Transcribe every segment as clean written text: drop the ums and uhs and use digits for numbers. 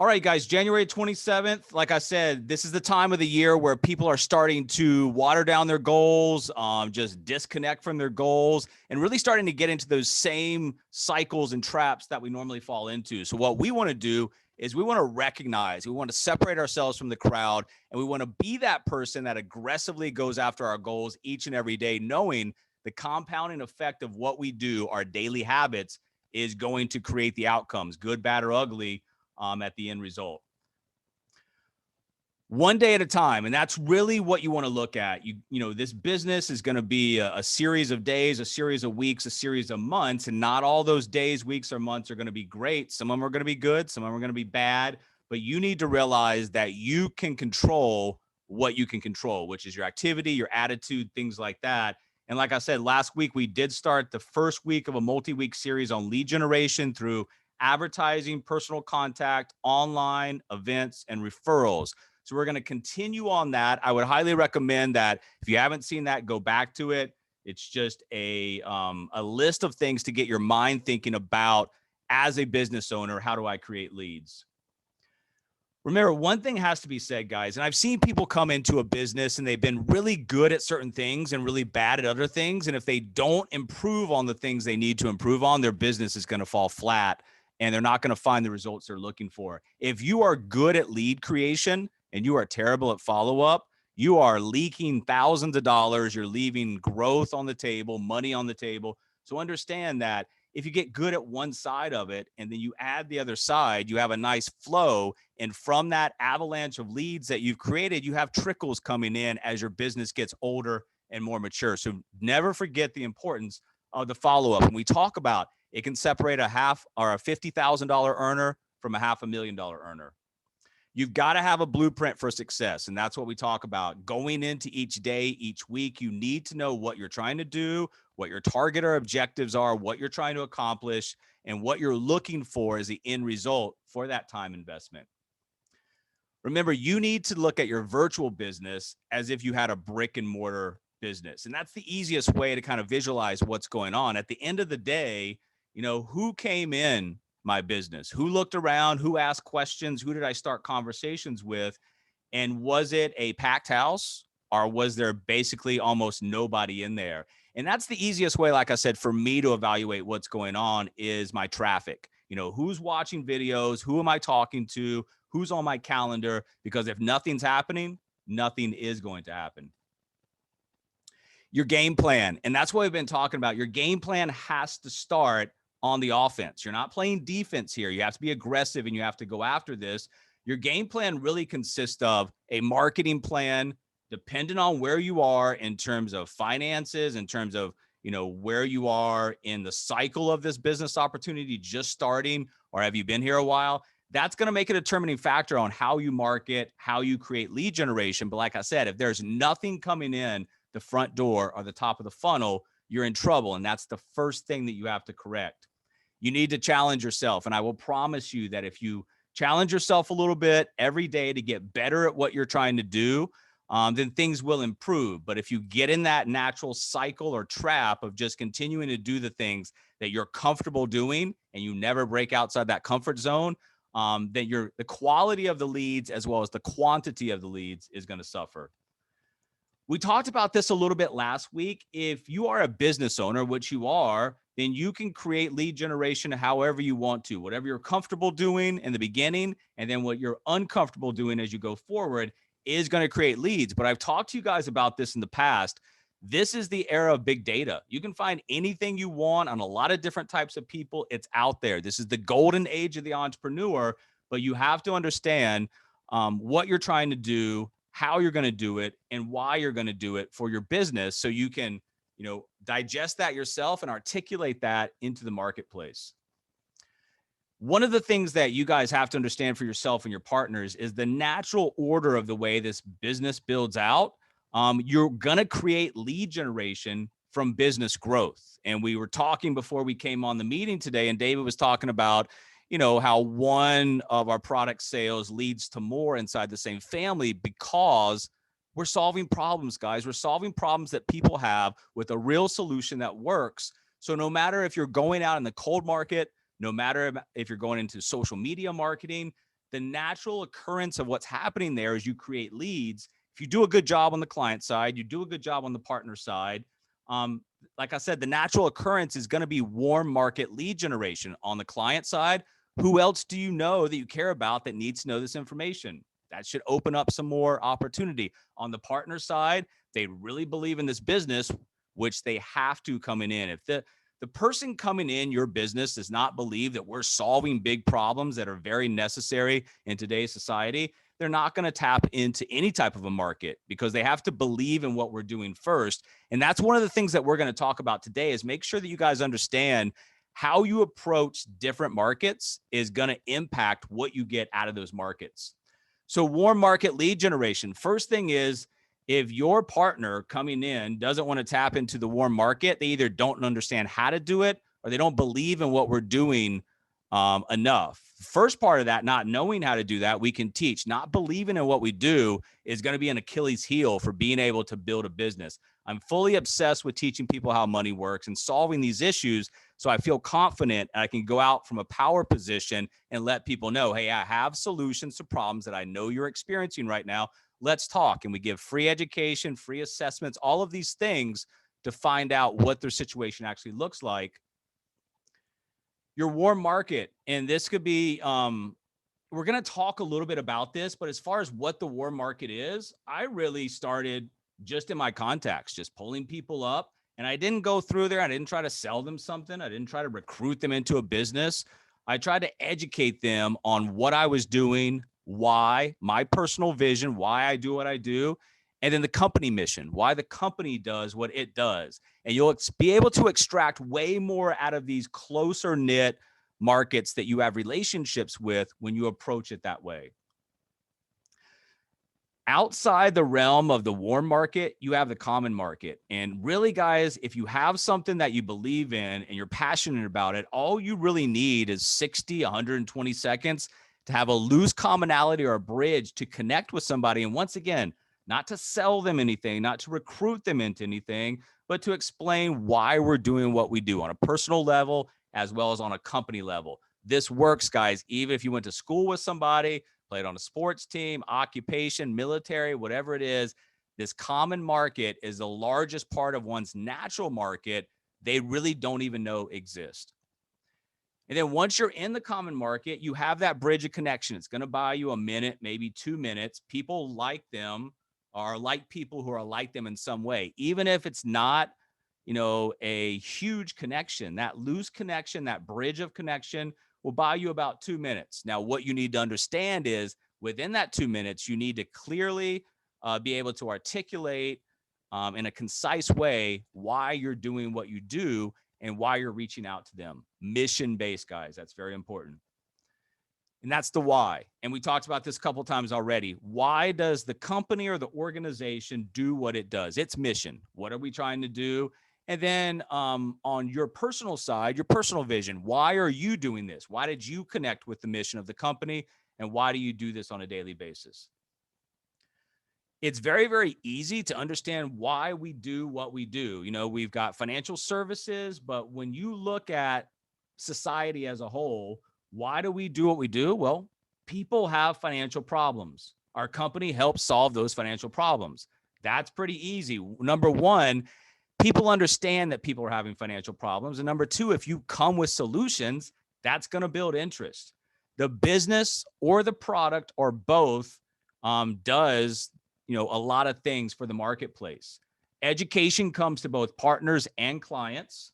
All right, guys, January 27th, like I said, this is the time of the year where people are starting to water down their goals, just disconnect from their goals, and really starting to get into those same cycles and traps that we normally fall into. So what we want to do is we want to recognize, we want to separate ourselves from the crowd, and we want to be that person that aggressively goes after our goals each and every day, knowing the compounding effect of what we do, our daily habits, is going to create the outcomes, good, bad, or ugly, at the end result. One day at a time, and that's really what you want to look at. This business is going to be a series of days, a series of weeks, a series of months, and not all those days, weeks, or months are going to be great. Some of them are going to be good, some of them are going to be bad, but you need to realize that you can control what you can control, which is your activity, your attitude, things like that. And like I said, last week we did start the first week of a multi-week series on lead generation through advertising, personal contact, online events, and referrals. So we're going to continue on that. I would highly recommend that if you haven't seen that, go back to it. It's just a list of things to get your mind thinking about as a business owner. How do I create leads? Remember, one thing has to be said, guys, and I've seen people come into a business and they've been really good at certain things and really bad at other things. And if they don't improve on the things they need to improve on, their business is going to fall flat and they're not going to find the results they're looking for. If you are good at lead creation and you are terrible at follow-up, you are leaking thousands of dollars. You're leaving growth on the table, money on the table. So understand that if you get good at one side of it and then you add the other side, you have a nice flow. And from that avalanche of leads that you've created, you have trickles coming in as your business gets older and more mature. So never forget the importance of the follow-up. When we talk about it, can separate a half or a $50,000 earner from a $500,000 earner. You've got to have a blueprint for success. And that's what we talk about. Going into each day, each week, you need to know what you're trying to do, what your target or objectives are, what you're trying to accomplish, and what you're looking for as the end result for that time investment. Remember, you need to look at your virtual business as if you had a brick and mortar business. And that's the easiest way to kind of visualize what's going on. At the end of the day, who came in my business, who looked around, who asked questions, who did I start conversations with, and was it a packed house or was there basically almost nobody in there? And that's the easiest way, like I said, for me to evaluate what's going on is my traffic. Who's watching videos, who am I talking to, who's on my calendar, because if nothing's happening, nothing is going to happen. Your game plan, and that's what we've been talking about. Your game plan has to start on the offense. You're not playing defense here. You have to be aggressive and you have to go after this. Your game plan really consists of a marketing plan depending on where you are in terms of finances, in terms of, where you are in the cycle of this business opportunity, just starting, or have you been here a while? That's going to make a determining factor on how you market, how you create lead generation. But like I said, if there's nothing coming in the front door or the top of the funnel, you're in trouble. And that's the first thing that you have to correct. You need to challenge yourself. And I will promise you that if you challenge yourself a little bit every day to get better at what you're trying to do, then things will improve. But if you get in that natural cycle or trap of just continuing to do the things that you're comfortable doing and you never break outside that comfort zone, then the quality of the leads as well as the quantity of the leads is going to suffer. We talked about this a little bit last week. If you are a business owner, which you are, then you can create lead generation however you want to, whatever you're comfortable doing in the beginning, and then what you're uncomfortable doing as you go forward is going to create leads. But I've talked to you guys about this in the past. This is the era of big data. You can find anything you want on a lot of different types of people. It's out there. This is the golden age of the entrepreneur, but you have to understand what you're trying to do, how you're going to do it, and why you're going to do it for your business so you can, digest that yourself and articulate that into the marketplace. One of the things that you guys have to understand for yourself and your partners is the natural order of the way this business builds out. You're going to create lead generation from business growth. And we were talking before we came on the meeting today, and David was talking about, how one of our product sales leads to more inside the same family because we're solving problems, guys. We're solving problems that people have with a real solution that works. So no matter if you're going out in the cold market, no matter if you're going into social media marketing, the natural occurrence of what's happening there is you create leads. If you do a good job on the client side, you do a good job on the partner side. Like I said, the natural occurrence is going to be warm market lead generation on the client side. Who else do you know that you care about that needs to know this information? That should open up some more opportunity. On the partner side, they really believe in this business, which they have to coming in. If the person coming in your business does not believe that we're solving big problems that are very necessary in today's society, they're not going to tap into any type of a market because they have to believe in what we're doing first. And that's one of the things that we're going to talk about today is make sure that you guys understand how you approach different markets is going to impact what you get out of those markets. So warm market lead generation. First thing is, if your partner coming in doesn't want to tap into the warm market, they either don't understand how to do it or they don't believe in what we're doing enough. First part of that, not knowing how to do that, we can teach. Not believing in what we do is going to be an Achilles heel for being able to build a business. I'm fully obsessed with teaching people how money works and solving these issues so I feel confident I can go out from a power position and let people know, hey, I have solutions to problems that I know you're experiencing right now. Let's talk. And we give free education, free assessments, all of these things to find out what their situation actually looks like. Your warm market, and this could be, we're going to talk a little bit about this, but as far as what the warm market is, I really started just in my contacts, just pulling people up. And I didn't go through there. I didn't try to sell them something. I didn't try to recruit them into a business. I tried to educate them on what I was doing, why, my personal vision, why I do what I do, and then the company mission, why the company does what it does. And you'll be able to extract way more out of these closer knit markets that you have relationships with when you approach it that way. Outside the realm of the warm market, you have the common market. And really, guys, if you have something that you believe in and you're passionate about it, all you really need is 60, 120 seconds to have a loose commonality or a bridge to connect with somebody. And once again, not to sell them anything, not to recruit them into anything, but to explain why we're doing what we do on a personal level as well as on a company level. This works, guys, even if you went to school with somebody, played on a sports team, occupation, military, whatever it is. This common market is the largest part of one's natural market they really don't even know exist. And then once you're in the common market, you have that bridge of connection. It's going to buy you a minute, maybe 2 minutes. People like them or like people who are like them in some way, even if it's not, a huge connection. That loose connection, that bridge of connection will buy you about 2 minutes. Now, what you need to understand is within that 2 minutes, you need to clearly be able to articulate in a concise way why you're doing what you do and why you're reaching out to them. Mission-based, guys. That's very important. And that's the why. And we talked about this a couple of times already. Why does the company or the organization do what it does? Its mission. What are we trying to do? And then on your personal side, your personal vision, why are you doing this? Why did you connect with the mission of the company? And why do you do this on a daily basis? It's very, very easy to understand why we do what we do. We've got financial services, but when you look at society as a whole, why do we do what we do? Well, people have financial problems. Our company helps solve those financial problems. That's pretty easy. Number one, people understand that people are having financial problems. And number two, if you come with solutions, that's going to build interest. The business or the product or both does, a lot of things for the marketplace. Education comes to both partners and clients.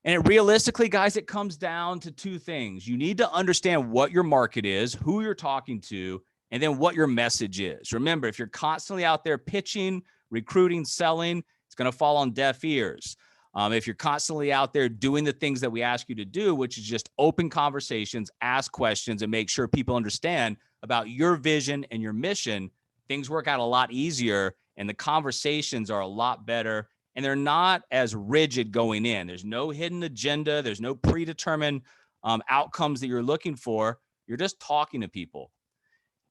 And realistically, guys, it comes down to two things. You need to understand what your market is, who you're talking to, and then what your message is. Remember, if you're constantly out there pitching, recruiting, selling, it's going to fall on deaf ears. If you're constantly out there doing the things that we ask you to do, which is just open conversations, ask questions, and make sure people understand about your vision and your mission, things work out a lot easier and the conversations are a lot better. And they're not as rigid going in. There's no hidden agenda. There's no predetermined outcomes that you're looking for. You're just talking to people.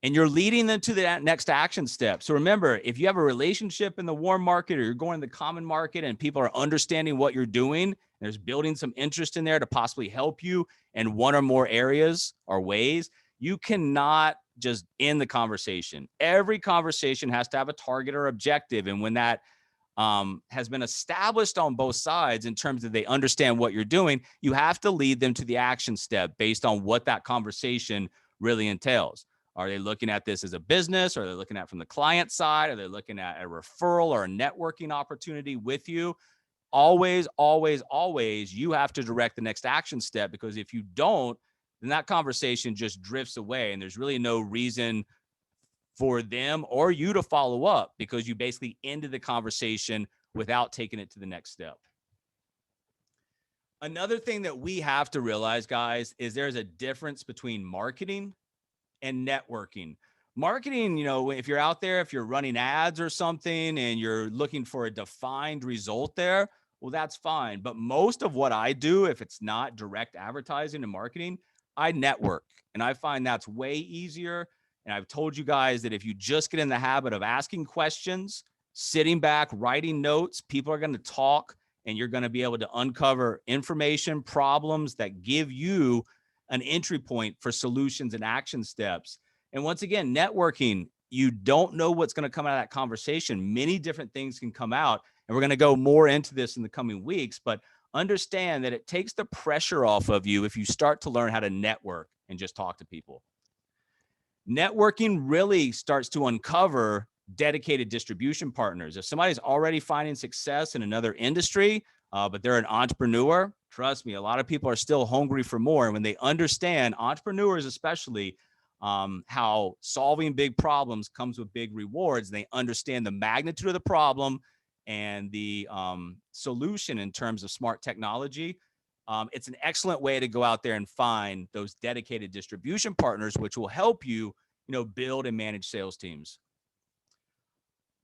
And you're leading them to the next action step. So remember, if you have a relationship in the warm market or you're going to the common market and people are understanding what you're doing, there's building some interest in there to possibly help you in one or more areas or ways, You cannot just end the conversation. Every conversation has to have a target or objective. And when that has been established on both sides in terms of they understand what you're doing, you have to lead them to the action step based on what that conversation really entails. Are they looking at this as a business? Are they looking at it from the client side? Are they looking at a referral or a networking opportunity with you? Always, always, always, you have to direct the next action step, because if you don't, then that conversation just drifts away and there's really no reason for them or you to follow up, because you basically ended the conversation without taking it to the next step. Another thing that we have to realize, guys, is there's a difference between marketing and networking. Marketing, if you're out there, if you're running ads or something and you're looking for a defined result there, well, that's fine. But most of what I do, if it's not direct advertising and marketing, I network. And I find that's way easier. And I've told you guys that if you just get in the habit of asking questions, sitting back, writing notes, people are going to talk and you're going to be able to uncover information, problems that give you an entry point for solutions and action steps. And once again, networking, you don't know what's going to come out of that conversation. Many different things can come out. And we're going to go more into this in the coming weeks, but understand that it takes the pressure off of you if you start to learn how to network and just talk to people. Networking really starts to uncover dedicated distribution partners. If somebody's already finding success in another industry, but they're an entrepreneur, trust me, a lot of people are still hungry for more. And when they understand, entrepreneurs especially, how solving big problems comes with big rewards, they understand the magnitude of the problem and the solution in terms of smart technology. It's an excellent way to go out there and find those dedicated distribution partners, which will help you, build and manage sales teams.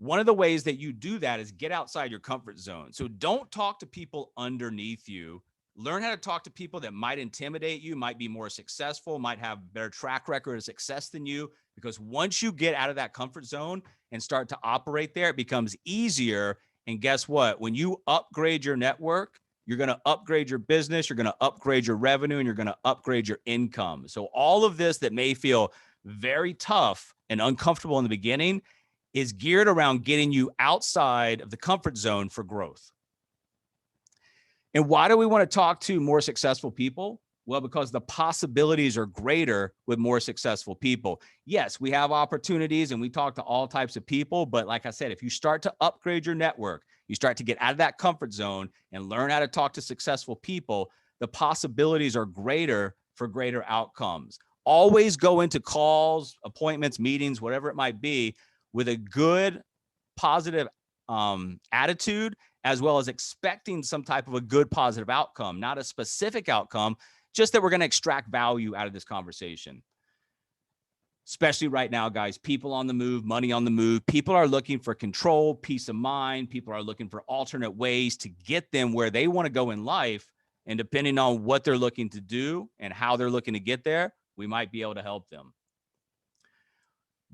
One of the ways that you do that is get outside your comfort zone. So don't talk to people underneath you. Learn how to talk to people that might intimidate you, might be more successful, might have better track record of success than you. Because once you get out of that comfort zone and start to operate there, it becomes easier. And guess what? When you upgrade your network, you're going to upgrade your business, you're going to upgrade your revenue, and you're going to upgrade your income. So all of this that may feel very tough and uncomfortable in the beginning is geared around getting you outside of the comfort zone for growth. And why do we want to talk to more successful people? Well, because the possibilities are greater with more successful people. Yes, we have opportunities and we talk to all types of people. But like I said, if you start to upgrade your network, you start to get out of that comfort zone and learn how to talk to successful people, the possibilities are greater for greater outcomes. Always go into calls, appointments, meetings, whatever it might be, with a good, positive attitude, as well as expecting some type of a good, positive outcome, not a specific outcome, just that we're going to extract value out of this conversation. Especially right now, guys, people on the move, money on the move. People are looking for control, peace of mind. People are looking for alternate ways to get them where they want to go in life. And depending on what they're looking to do and how they're looking to get there, we might be able to help them.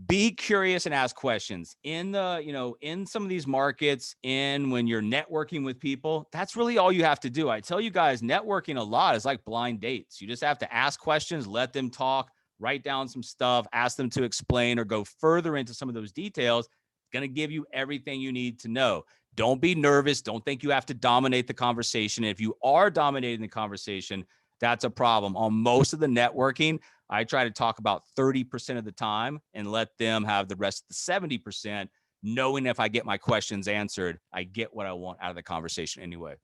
Be curious and ask questions in some of these markets, when you're networking with people. That's really all you have to do. I tell you guys, networking a lot is like blind dates. You just have to ask questions, let them talk, write down some stuff, ask them to explain or go further into some of those details. It's going to give you everything you need to know. Don't be nervous. Don't think you have to dominate the conversation. If you are dominating the conversation, that's a problem. On most of the networking, I try to talk about 30% of the time and let them have the rest of the 70%, knowing if I get my questions answered, I get what I want out of the conversation anyway.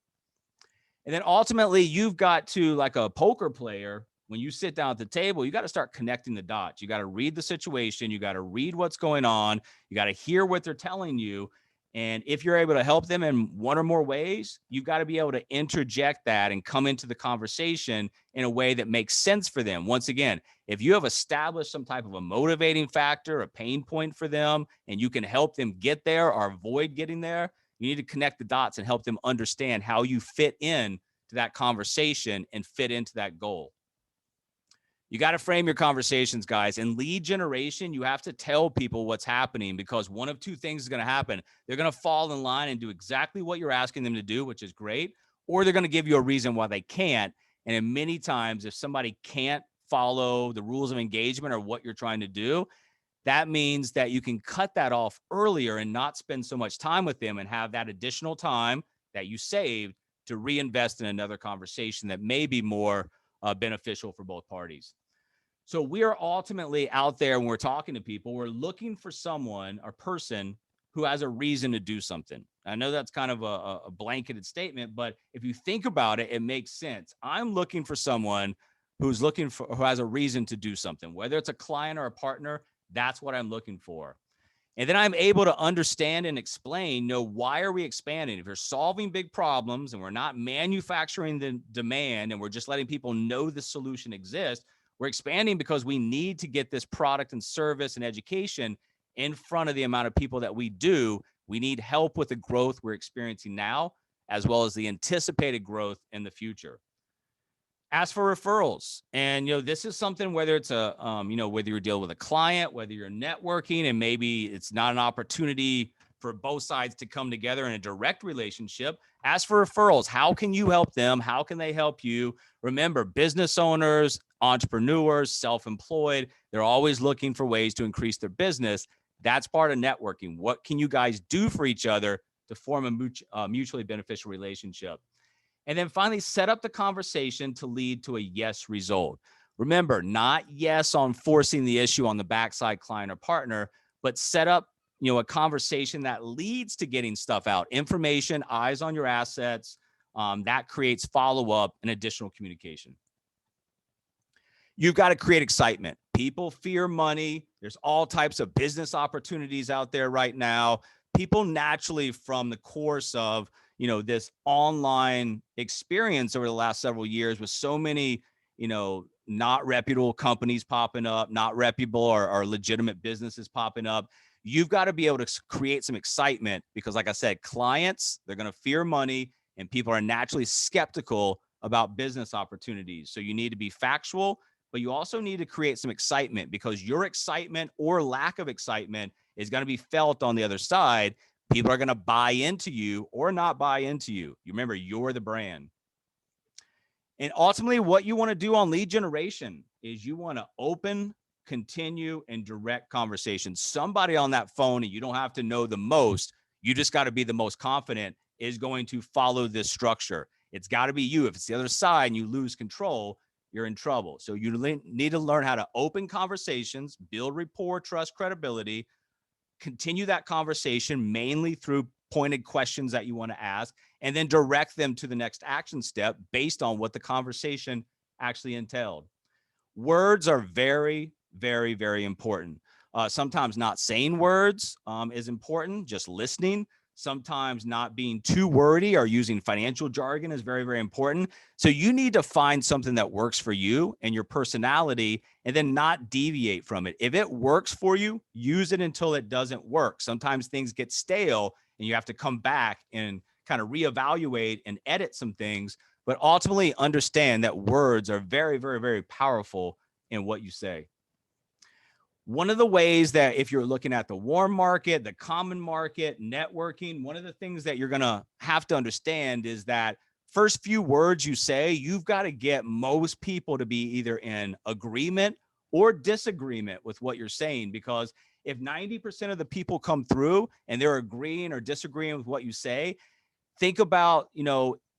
And then ultimately, you've got to, like a poker player, when you sit down at the table, you got to start connecting the dots. You got to read the situation. You got to read what's going on. You got to hear what they're telling you. And if you're able to help them in one or more ways, you've got to be able to interject that and come into the conversation in a way that makes sense for them. Once again, if you have established some type of a motivating factor, a pain point for them, and you can help them get there or avoid getting there, you need to connect the dots and help them understand how you fit in to that conversation and fit into that goal. You got to frame your conversations, guys. In lead generation, you have to tell people what's happening, because one of two things is going to happen. They're going to fall in line and do exactly what you're asking them to do, which is great, or they're going to give you a reason why they can't. And in many times, if somebody can't follow the rules of engagement or what you're trying to do, that means that you can cut that off earlier and not spend so much time with them and have that additional time that you saved to reinvest in another conversation that may be more beneficial for both parties. So we are ultimately out there when we're talking to people, we're looking for someone or person who has a reason to do something. I know that's kind of a blanketed statement, but if you think about it, it makes sense. I'm looking for someone who has a reason to do something, whether it's a client or a partner. That's what I'm looking for. And then I'm able to understand and explain, why are we expanding? If you're solving big problems and we're not manufacturing the demand and we're just letting people know the solution exists, we're expanding because we need to get this product and service and education in front of the amount of people that we do. We need help with the growth we're experiencing now, as well as the anticipated growth in the future. Ask for referrals. And, this is something, whether it's whether you're dealing with a client, whether you're networking, and maybe it's not an opportunity for both sides to come together in a direct relationship, ask for referrals. How can you help them? How can they help you? Remember, business owners, entrepreneurs, self-employed, they're always looking for ways to increase their business. That's part of networking. What can you guys do for each other to form a mutually beneficial relationship? And then finally, set up the conversation to lead to a yes result. Remember, not yes on forcing the issue on the backside client or partner, but set up, a conversation that leads to getting stuff out, information, eyes on your assets. That creates follow-up and additional communication. You've got to create excitement. People fear money. There's all types of business opportunities out there right now. People naturally, from the course of this online experience over the last several years, with so many, not reputable companies popping up, not reputable or legitimate businesses popping up, you've got to be able to create some excitement because, like I said, clients, they're going to fear money and people are naturally skeptical about business opportunities. So you need to be factual, but you also need to create some excitement because your excitement or lack of excitement is going to be felt on the other side. People are going to buy into you or not buy into you. You remember, you're the brand. And ultimately, what you want to do on lead generation is you want to open, continue, and direct conversations. Somebody on that phone, and you don't have to know the most, you just got to be the most confident, is going to follow this structure. It's got to be you. If it's the other side and you lose control, you're in trouble. So you need to learn how to open conversations, build rapport, trust, credibility, continue that conversation mainly through pointed questions that you want to ask, and then direct them to the next action step based on what the conversation actually entailed. Words are very, very, very important. Sometimes not saying words is important, just listening. Sometimes not being too wordy or using financial jargon is very, very important. So you need to find something that works for you and your personality and then not deviate from it. If it works for you, use it until it doesn't work. Sometimes things get stale and you have to come back and kind of reevaluate and edit some things, but ultimately understand that words are very, very, very powerful in what you say. One of the ways that, if you're looking at the warm market, the common market, networking, one of the things that you're going to have to understand is that first few words you say, you've got to get most people to be either in agreement or disagreement with what you're saying. Because if 90% of the people come through and they're agreeing or disagreeing with what you say, think about,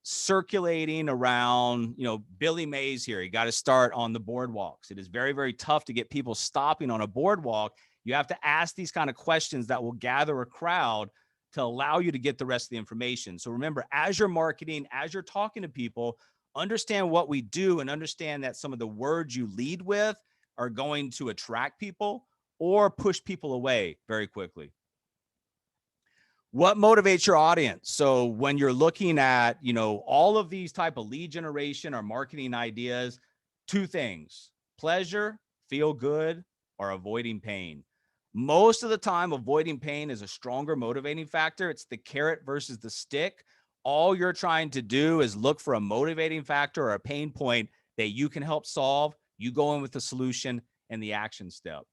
circulating around, Billy Mays here. You got to start on the boardwalks. It is very, very tough to get people stopping on a boardwalk. You have to ask these kind of questions that will gather a crowd to allow you to get the rest of the information. So remember, as you're marketing, as you're talking to people, understand what we do and understand that some of the words you lead with are going to attract people or push people away very quickly. What motivates your audience? So when you're looking at, all of these type of lead generation or marketing ideas, two things: pleasure, feel good, or avoiding pain. Most of the time, avoiding pain is a stronger motivating factor. It's the carrot versus the stick. All you're trying to do is look for a motivating factor or a pain point that you can help solve. You go in with the solution and the action step.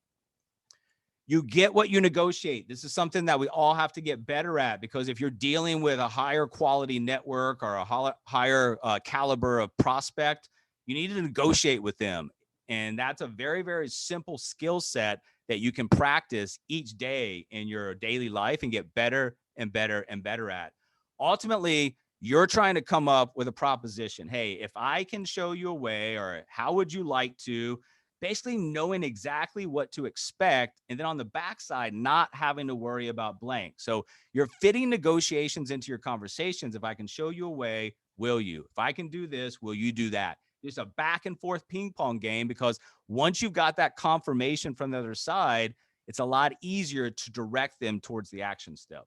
You get what you negotiate. This is something that we all have to get better at, because if you're dealing with a higher quality network or a higher caliber of prospect, you need to negotiate with them. And that's a very, very simple skill set that you can practice each day in your daily life and get better and better and better at. Ultimately, you're trying to come up with a proposition. Hey, if I can show you a way, or how would you like to, basically knowing exactly what to expect. And then on the backside, not having to worry about blank. So you're fitting negotiations into your conversations. If I can show you a way, will you? If I can do this, will you do that? Just a back and forth ping pong game, because once you've got that confirmation from the other side, it's a lot easier to direct them towards the action step.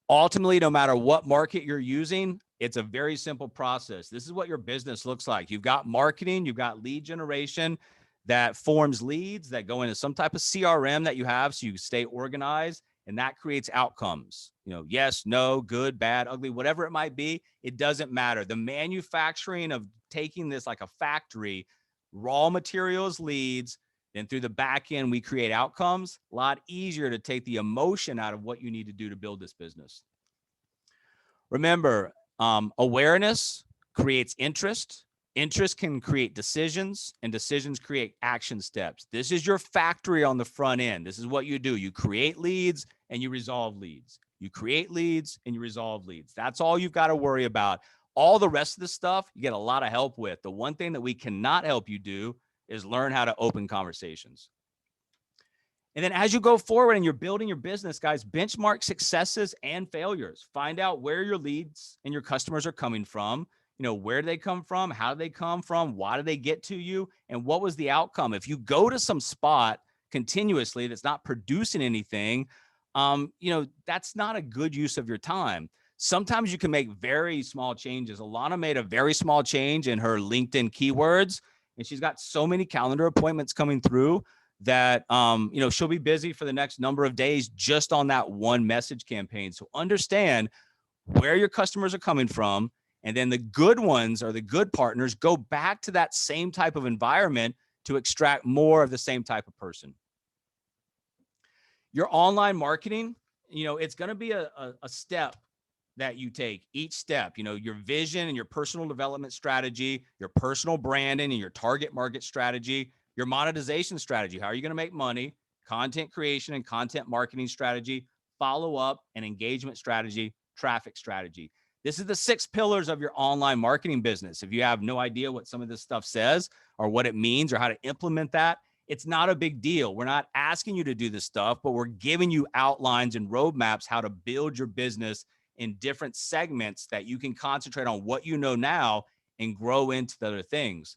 Ultimately, no matter what market you're using, it's a very simple process. This is what your business looks like. You've got marketing, you've got lead generation that forms leads that go into some type of CRM that you have so you stay organized, and that creates outcomes. Yes, no, good, bad, ugly, whatever it might be, it doesn't matter. The manufacturing of taking this like a factory, raw materials, leads, then through the back end, we create outcomes. A lot easier to take the emotion out of what you need to do to build this business. Remember, awareness creates interest. Interest can create decisions, and decisions create action steps. This is your factory on the front end. This is what you do. You create leads and you resolve leads. You create leads and you resolve leads. That's all you've got to worry about. All the rest of the stuff, you get a lot of help with. The one thing that we cannot help you do is learn how to open conversations. And then as you go forward and you're building your business, guys, benchmark successes and failures. Find out where your leads and your customers are coming from. Where do they come from? How do they come from? Why do they get to you? And what was the outcome? If you go to some spot continuously that's not producing anything, that's not a good use of your time. Sometimes you can make very small changes. Alana made a very small change in her LinkedIn keywords, and she's got so many calendar appointments coming through that, she'll be busy for the next number of days just on that one message campaign. So understand where your customers are coming from. And then the good ones, or the good partners, go back to that same type of environment to extract more of the same type of person. Your online marketing, it's going to be a step that you take. Each step, your vision and your personal development strategy, your personal branding and your target market strategy, your monetization strategy. How are you going to make money? Content creation and content marketing strategy, follow-up and engagement strategy, traffic strategy. This is the 6 pillars of your online marketing business. If you have no idea what some of this stuff says or what it means or how to implement that, it's not a big deal. We're not asking you to do this stuff, but we're giving you outlines and roadmaps how to build your business in different segments that you can concentrate on what you know now and grow into the other things.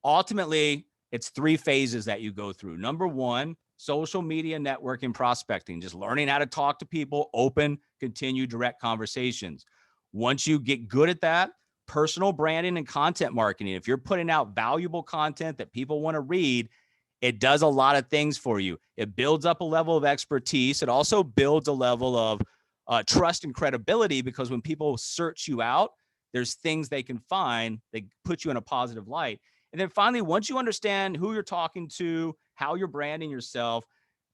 Ultimately, it's 3 phases that you go through. Number 1, social media networking, prospecting, just learning how to talk to people, open, continue direct conversations. Once you get good at that, personal branding and content marketing. If you're putting out valuable content that people want to read, it does a lot of things for you. It builds up a level of expertise. It also builds a level of trust and credibility, because when people search you out, there's things they can find that put you in a positive light. And then finally, once you understand who you're talking to, how you're branding yourself,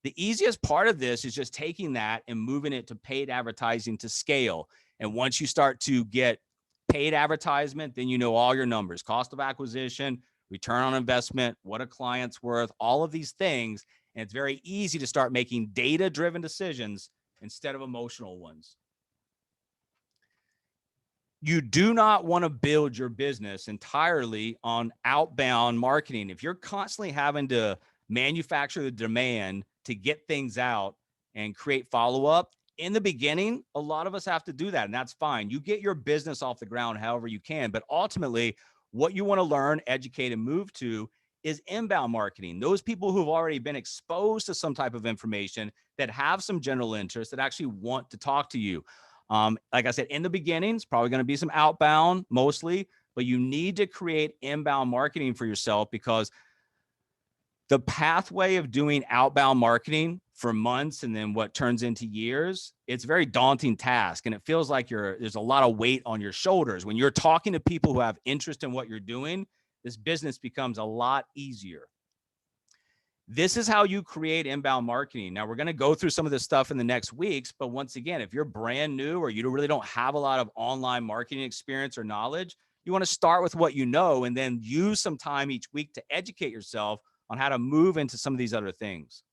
the easiest part of this is just taking that and moving it to paid advertising to scale. And once you start to get paid advertisement, then you know all your numbers, cost of acquisition, return on investment, what a client's worth, all of these things. And it's very easy to start making data-driven decisions instead of emotional ones. You do not want to build your business entirely on outbound marketing. If you're constantly having to manufacture the demand to get things out and create follow-up, in the beginning, a lot of us have to do that, and that's fine. You get your business off the ground however you can, but ultimately, what you want to learn, educate, and move to is inbound marketing. Those people who've already been exposed to some type of information, that have some general interest, that actually want to talk to you. Like I said, in the beginning, it's probably going to be some outbound mostly, but you need to create inbound marketing for yourself, because the pathway of doing outbound marketing for months and then what turns into years, it's a very daunting task. And it feels like there's a lot of weight on your shoulders. When you're talking to people who have interest in what you're doing, this business becomes a lot easier. This is how you create inbound marketing. Now, we're going to go through some of this stuff in the next weeks, but once again, if you're brand new or you really don't have a lot of online marketing experience or knowledge, You want to start with what you know and then use some time each week to educate yourself on how to move into some of these other things.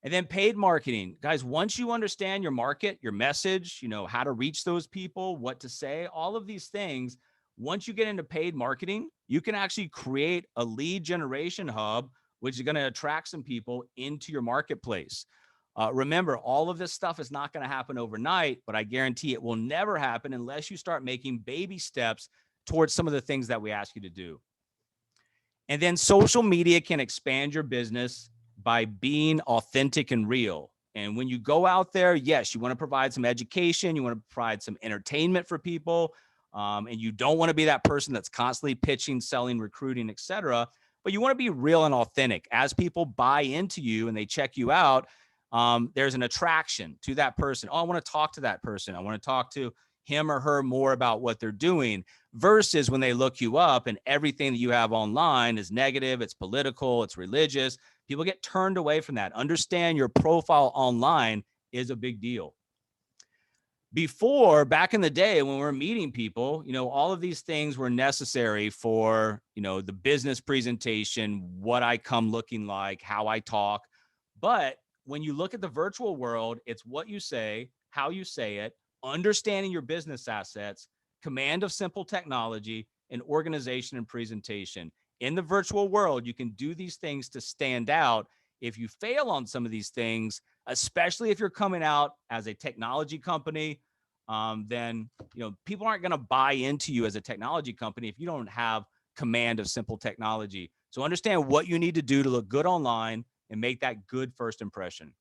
And then paid marketing. Guys, once you understand your market, your message, how to reach those people, what to say, all of these things, once you get into paid marketing, you can actually create a lead generation hub, which is going to attract some people into your marketplace. Remember, all of this stuff is not going to happen overnight, but I guarantee it will never happen unless you start making baby steps towards some of the things that we ask you to do. And then social media can expand your business by being authentic and real. And when you go out there, yes, you want to provide some education, you want to provide some entertainment for people, and you don't want to be that person that's constantly pitching, selling, recruiting, etc. But you want to be real and authentic. As people buy into you and they check you out, there's an attraction to that person. Oh, I want to talk to that person. I want to talk to him or her more about what they're doing, versus when they look you up and everything that you have online is negative, it's political, it's religious. People get turned away from that. Understand your profile online is a big deal. Before, back in the day when we were meeting people, all of these things were necessary for, the business presentation, what I come looking like, how I talk. But when you look at the virtual world, it's what you say, how you say it, understanding your business assets, command of simple technology, and organization and presentation. In the virtual world, you can do these things to stand out. If you fail on some of these things, especially if you're coming out as a technology company, then people aren't going to buy into you as a technology company if you don't have command of simple technology. So understand what you need to do to look good online and make that good first impression.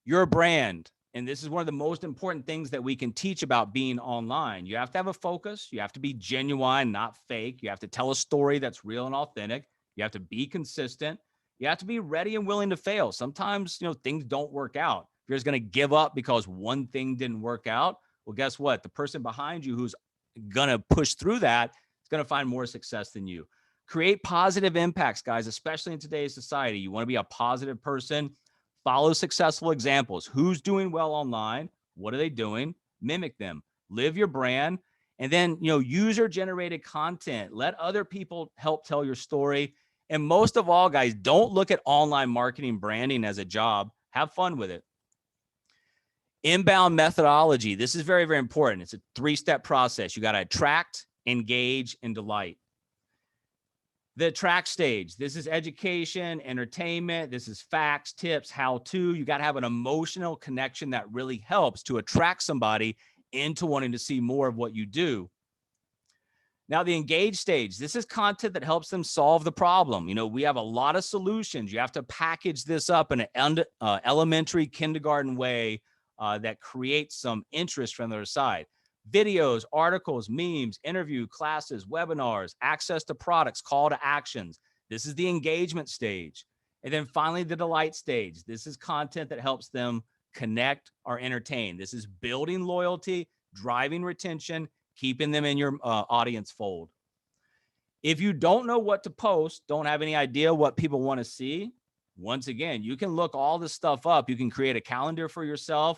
Your brand. And this is one of the most important things that we can teach about being online. You have to have a focus. You have to be genuine, not fake. You have to tell a story that's real and authentic. You have to be consistent. You have to be ready and willing to fail. Sometimes, things don't work out. If you're just going to give up because one thing didn't work out, well, guess what? The person behind you who's going to push through that is going to find more success than you. Create positive impacts, guys, especially in today's society. You want to be a positive person. Follow successful examples. Who's doing well online? What are they doing? Mimic them. Live your brand. And then, user-generated content. Let other people help tell your story. And most of all, guys, don't look at online marketing branding as a job. Have fun with it. Inbound methodology. This is very, very important. It's a 3-step process. You got to attract, engage, and delight. The attract stage. This is education, entertainment. This is facts, tips, how to. You got to have an emotional connection that really helps to attract somebody into wanting to see more of what you do. Now, the engage stage. This is content that helps them solve the problem. We have a lot of solutions. You have to package this up in an elementary kindergarten way that creates some interest from their side. Videos, articles, memes, interview, classes, webinars, access to products, call to actions. This is the engagement stage. And then finally, the delight stage. This is content that helps them connect or entertain. This is building loyalty, driving retention, keeping them in your audience fold. If you don't know what to post, don't have any idea what people want to see, once again, you can look all this stuff up. You can create a calendar for yourself.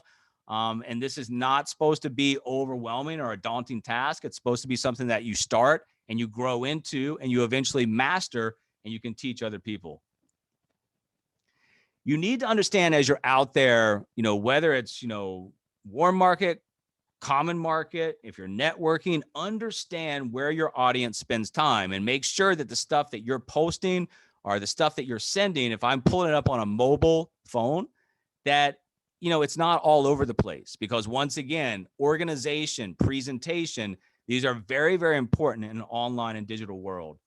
And this is not supposed to be overwhelming or a daunting task. It's supposed to be something that you start and you grow into and you eventually master and you can teach other people. You need to understand as you're out there, whether it's, warm market, common market, if you're networking, understand where your audience spends time and make sure that the stuff that you're posting or the stuff that you're sending, if I'm pulling it up on a mobile phone, that it's not all over the place, because once again, organization, presentation, these are very, very important in an online and digital world.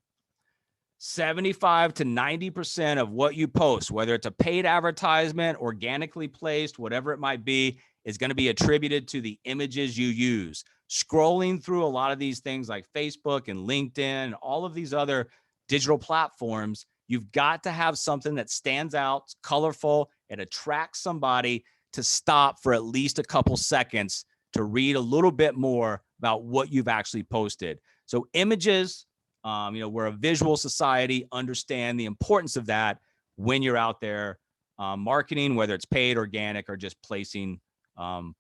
75 to 90% of what you post, whether it's a paid advertisement, organically placed, whatever it might be, is going to be attributed to the images you use. Scrolling through a lot of these things like Facebook and LinkedIn, and all of these other digital platforms, you've got to have something that stands out, it's colorful, it attracts somebody to stop for at least a couple seconds to read a little bit more about what you've actually posted. So images, we're a visual society, understand the importance of that when you're out there marketing, whether it's paid, organic, or just placing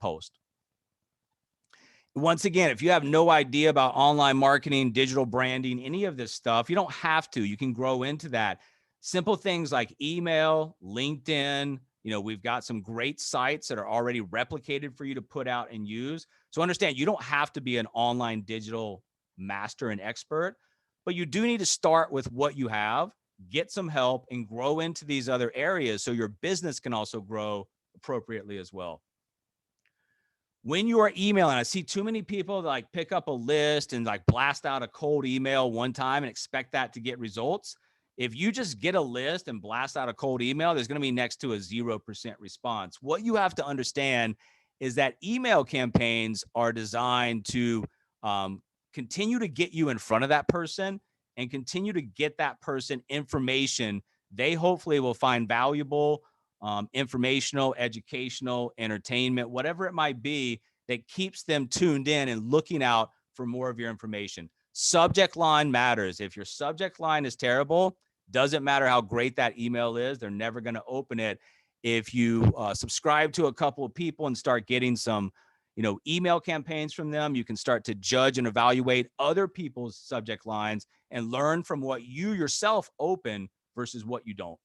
post. Once again, if you have no idea about online marketing, digital branding, any of this stuff, you don't have to. You can grow into that. Simple things like email, LinkedIn. We've got some great sites that are already replicated for you to put out and use. So understand, you don't have to be an online digital master and expert, but you do need to start with what you have, get some help, and grow into these other areas so your business can also grow appropriately as well. When you are emailing, I see too many people that like pick up a list and like blast out a cold email one time and expect that to get results. If you just get a list and blast out a cold email, there's going to be next to a 0% response. What you have to understand is that email campaigns are designed to continue to get you in front of that person and continue to get that person information they hopefully will find valuable, informational, educational, entertainment, whatever it might be that keeps them tuned in and looking out for more of your information. Subject line matters. If your subject line is terrible, doesn't matter how great that email is, they're never going to open it. If you subscribe to a couple of people and start getting some, email campaigns from them, you can start to judge and evaluate other people's subject lines and learn from what you yourself open versus what you don't.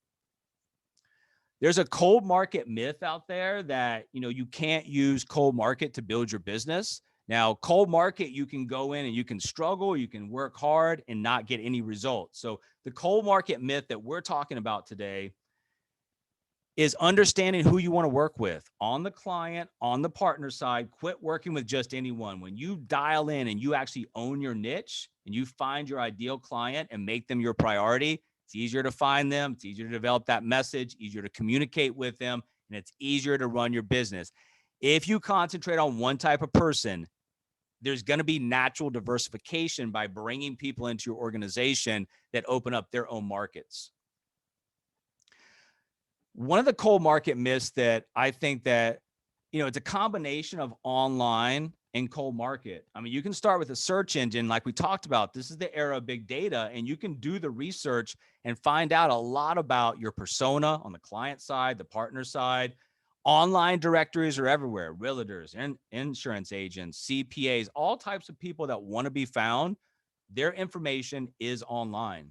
There's a cold market myth out there that, you can't use cold market to build your business. Now, cold market, you can go in and you can struggle, you can work hard and not get any results. So the cold market myth that we're talking about today is understanding who you want to work with on the client, on the partner side. Quit working with just anyone. When you dial in and you actually own your niche and you find your ideal client and make them your priority, it's easier to find them. It's easier to develop that message, easier to communicate with them, and it's easier to run your business. If you concentrate on one type of person, there's going to be natural diversification by bringing people into your organization that open up their own markets. One of the cold market myths that I think that, it's a combination of online and cold market. I mean, you can start with a search engine like we talked about. This is the era of big data, and you can do the research and find out a lot about your persona on the client side, the partner side. Online directories are everywhere. Realtors and insurance agents, CPAs, all types of people that want to be found. Their information is online.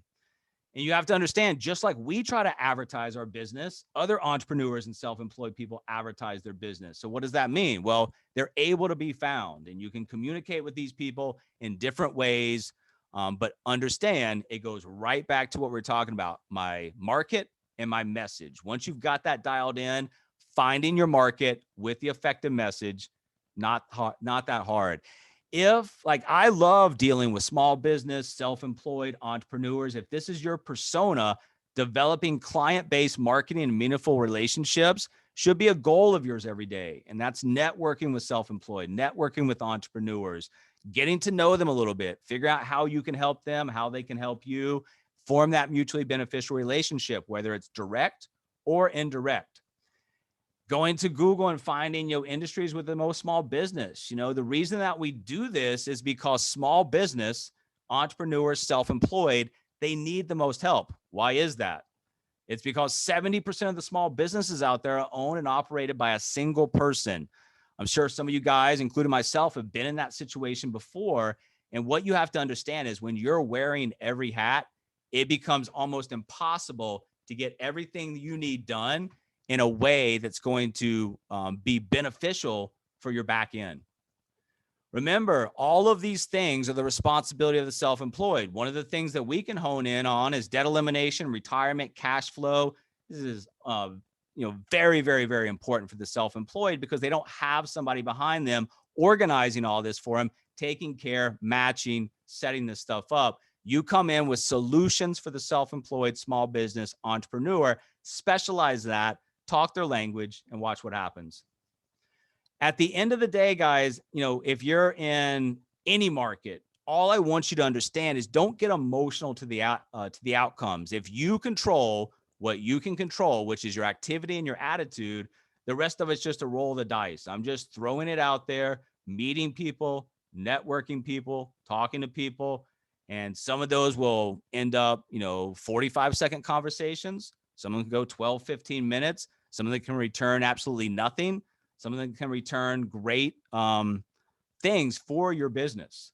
And you have to understand, just like we try to advertise our business, other entrepreneurs and self-employed people advertise their business. So what does that mean? Well, they're able to be found, and you can communicate with these people in different ways. But understand, it goes right back to what we're talking about, my market and my message. Once you've got that dialed in, finding your market with the effective message, not that hard. If like I love dealing with small business, self-employed entrepreneurs, if this is your persona, developing client-based marketing and meaningful relationships should be a goal of yours every day. And that's networking with self-employed, networking with entrepreneurs, getting to know them a little bit, figure out how you can help them, how they can help you, form that mutually beneficial relationship, whether it's direct or indirect. Going to Google and finding, industries with the most small business. The reason that we do this is because small business entrepreneurs, self-employed, they need the most help. Why is that? It's because 70% of the small businesses out there are owned and operated by a single person. I'm sure some of you guys, including myself, have been in that situation before. And what you have to understand is when you're wearing every hat, it becomes almost impossible to get everything you need done in a way that's going to be beneficial for your back end. Remember, all of these things are the responsibility of the self-employed. One of the things that we can hone in on is debt elimination, retirement, cash flow. This is, very, very, very important for the self-employed because they don't have somebody behind them organizing all this for them, taking care, matching, setting this stuff up. You come in with solutions for the self-employed small business entrepreneur, specialize that, talk their language, and watch what happens. At the end of the day, guys, if you're in any market, all I want you to understand is don't get emotional to the outcomes. If you control what you can control, which is your activity and your attitude, the rest of it's just a roll of the dice. I'm just throwing it out there, meeting people, networking people, talking to people, and some of those will end up, 45-second conversations. Some of them can go 12, 15 minutes. Some of them can return absolutely nothing. Some of them can return great things for your business.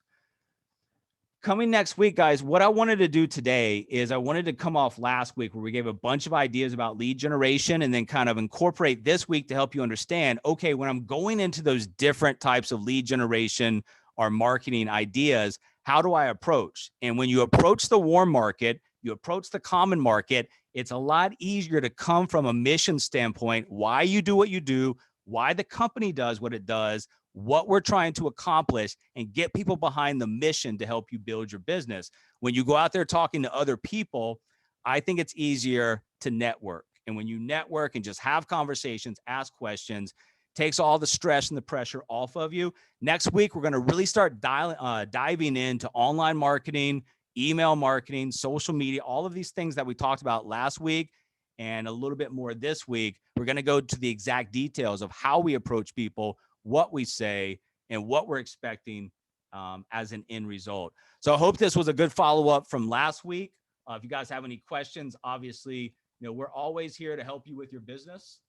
Coming next week, guys, what I wanted to do today is I wanted to come off last week where we gave a bunch of ideas about lead generation and then kind of incorporate this week to help you understand, okay, when I'm going into those different types of lead generation or marketing ideas, how do I approach? And when you approach the warm market, you approach the common market, it's a lot easier to come from a mission standpoint, why you do what you do, why the company does what it does, what we're trying to accomplish, and get people behind the mission to help you build your business. When you go out there talking to other people, I think it's easier to network. And when you network and just have conversations, ask questions, takes all the stress and the pressure off of you. Next week, we're going to really start diving into online marketing, email marketing, social media, all of these things that we talked about last week and a little bit more this week. We're going to go to the exact details of how we approach people, what we say, and what we're expecting as an end result. So I hope this was a good follow-up from last week. If you guys have any questions, obviously, we're always here to help you with your business.